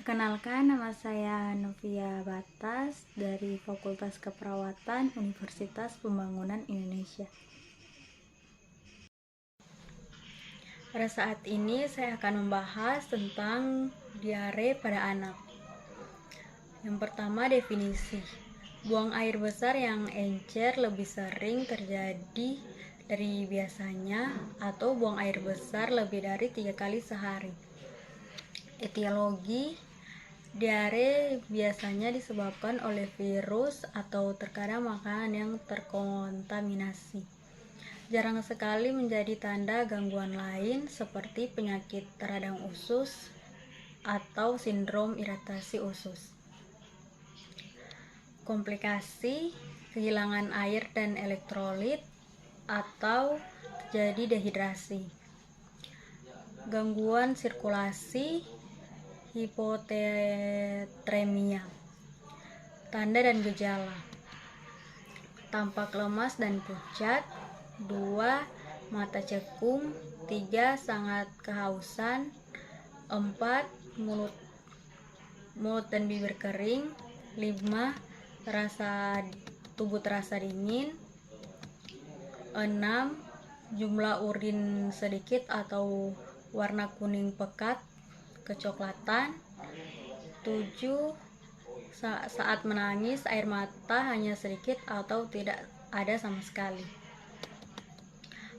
Perkenalkan, nama saya Novia Batas dari Fakultas Keperawatan Universitas Pembangunan Indonesia. Pada saat ini saya akan membahas tentang diare pada anak. Yang pertama, definisi. Buang air besar yang encer lebih sering terjadi dari biasanya atau buang air besar lebih dari 3 kali sehari. Etiologi, diare biasanya disebabkan oleh virus atau terkadang makanan yang terkontaminasi. Jarang sekali menjadi tanda gangguan lain seperti penyakit radang usus atau sindrom iritasi usus. Komplikasi, kehilangan air dan elektrolit atau terjadi dehidrasi. Gangguan sirkulasi, hipotermia. Tanda dan gejala: tampak lemas dan pucat. 2. Mata cekung. 3. Sangat kehausan. 4. Mulut dan bibir kering. 5. Tubuh terasa dingin. 6. Jumlah urin sedikit atau warna kuning pekat kecoklatan. 7. Saat menangis air mata hanya sedikit atau tidak ada sama sekali.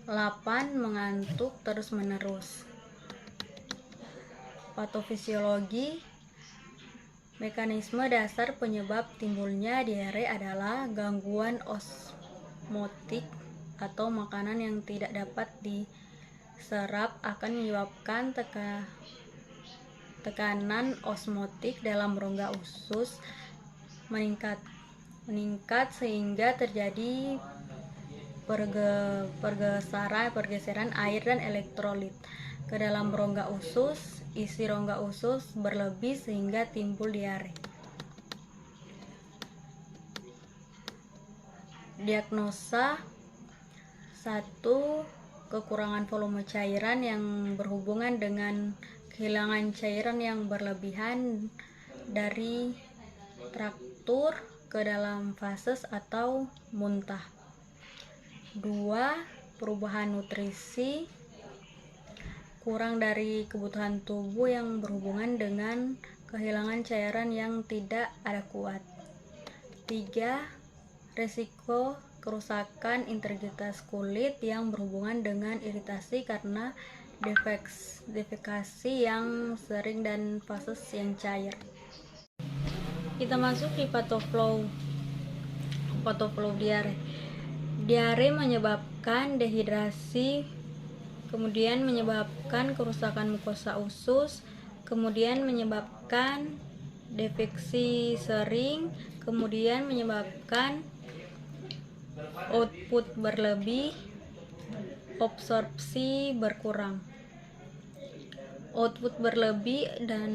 8. Mengantuk terus-menerus. Patofisiologi. Mekanisme dasar penyebab timbulnya diare adalah gangguan osmotik atau makanan yang tidak dapat diserap akan menyebabkan tekanan osmotik dalam rongga usus meningkat sehingga terjadi pergeseran air dan elektrolit ke dalam rongga usus. Isi rongga usus berlebih sehingga timbul diare. Diagnosa: 1. Kekurangan volume cairan yang berhubungan dengan kehilangan cairan yang berlebihan dari traktur ke dalam fases atau muntah. 2. Perubahan nutrisi, kurang dari kebutuhan tubuh yang berhubungan dengan kehilangan cairan yang tidak ada kuat. 3. Risiko kerusakan integritas kulit yang berhubungan dengan iritasi karena defekasi yang sering dan fases yang cair. Kita masuk di patoflow diare. Diare menyebabkan dehidrasi, kemudian menyebabkan kerusakan mukosa usus, kemudian menyebabkan defeksi sering, kemudian menyebabkan output berlebih, absorpsi berkurang. Output berlebih dan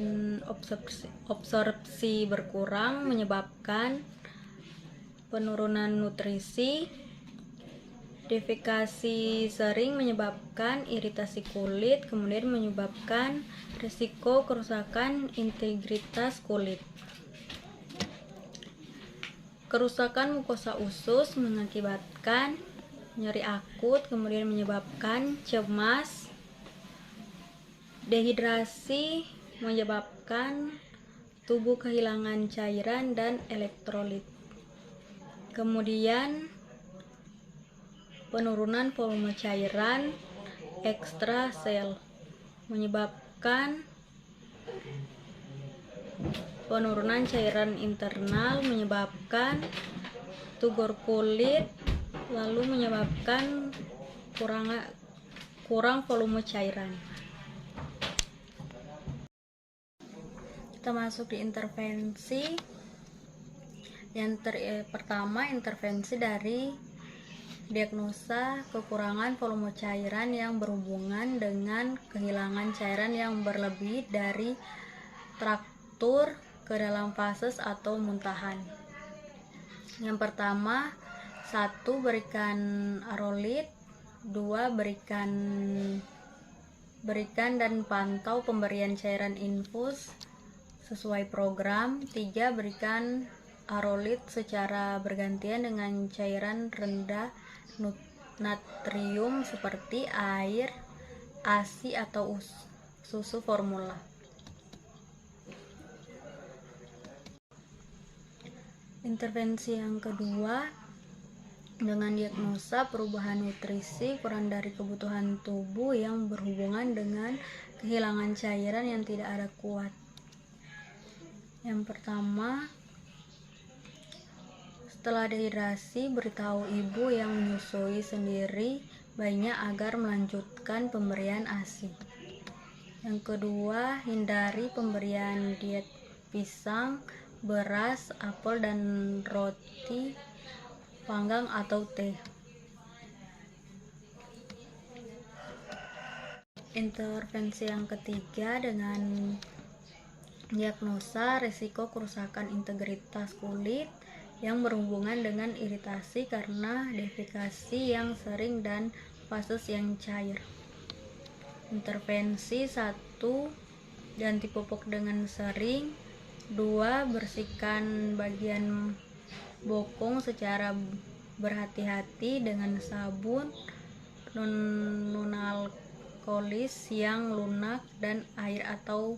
absorpsi berkurang menyebabkan penurunan nutrisi. Defekasi sering menyebabkan iritasi kulit, kemudian menyebabkan risiko kerusakan integritas kulit. Kerusakan mukosa usus mengakibatkan nyeri akut, kemudian menyebabkan cemas. Dehidrasi menyebabkan tubuh kehilangan cairan dan elektrolit. Kemudian penurunan volume cairan ekstrasel menyebabkan penurunan cairan internal, menyebabkan tugor kulit, lalu menyebabkan kurang volume cairan. Kita masuk di intervensi. Pertama, intervensi dari diagnosa kekurangan volume cairan yang berhubungan dengan kehilangan cairan yang berlebih dari traktur ke dalam fases atau muntahan. Yang pertama, 1. Berikan arolit. 2. Berikan dan pantau pemberian cairan infus sesuai program. 3. Berikan aerolit secara bergantian dengan cairan rendah natrium seperti air, ASI atau susu formula. Intervensi yang kedua, dengan diagnosa perubahan nutrisi kurang dari kebutuhan tubuh yang berhubungan dengan kehilangan cairan yang tidak ada kuat. Yang pertama, setelah dehidrasi, beritahu ibu yang menyusui sendiri bayinya agar melanjutkan pemberian ASI. Yang kedua, hindari pemberian diet pisang, beras, apel, dan roti panggang atau teh. Intervensi yang ketiga, dengan diagnosa risiko kerusakan integritas kulit yang berhubungan dengan iritasi karena defekasi yang sering dan fases yang cair. Intervensi 1. Ganti pupuk dengan sering. 2. Bersihkan bagian bokong secara berhati-hati dengan sabun non-alkoholis yang lunak dan air, atau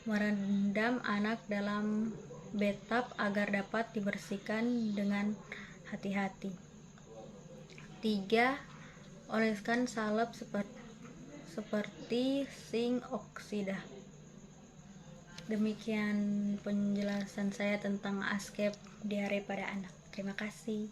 merendam anak dalam bathtub agar dapat dibersihkan dengan hati-hati. 3. Oleskan salep seperti zinc oksida. Demikian penjelasan saya tentang ASCEP diare pada anak. Terima kasih.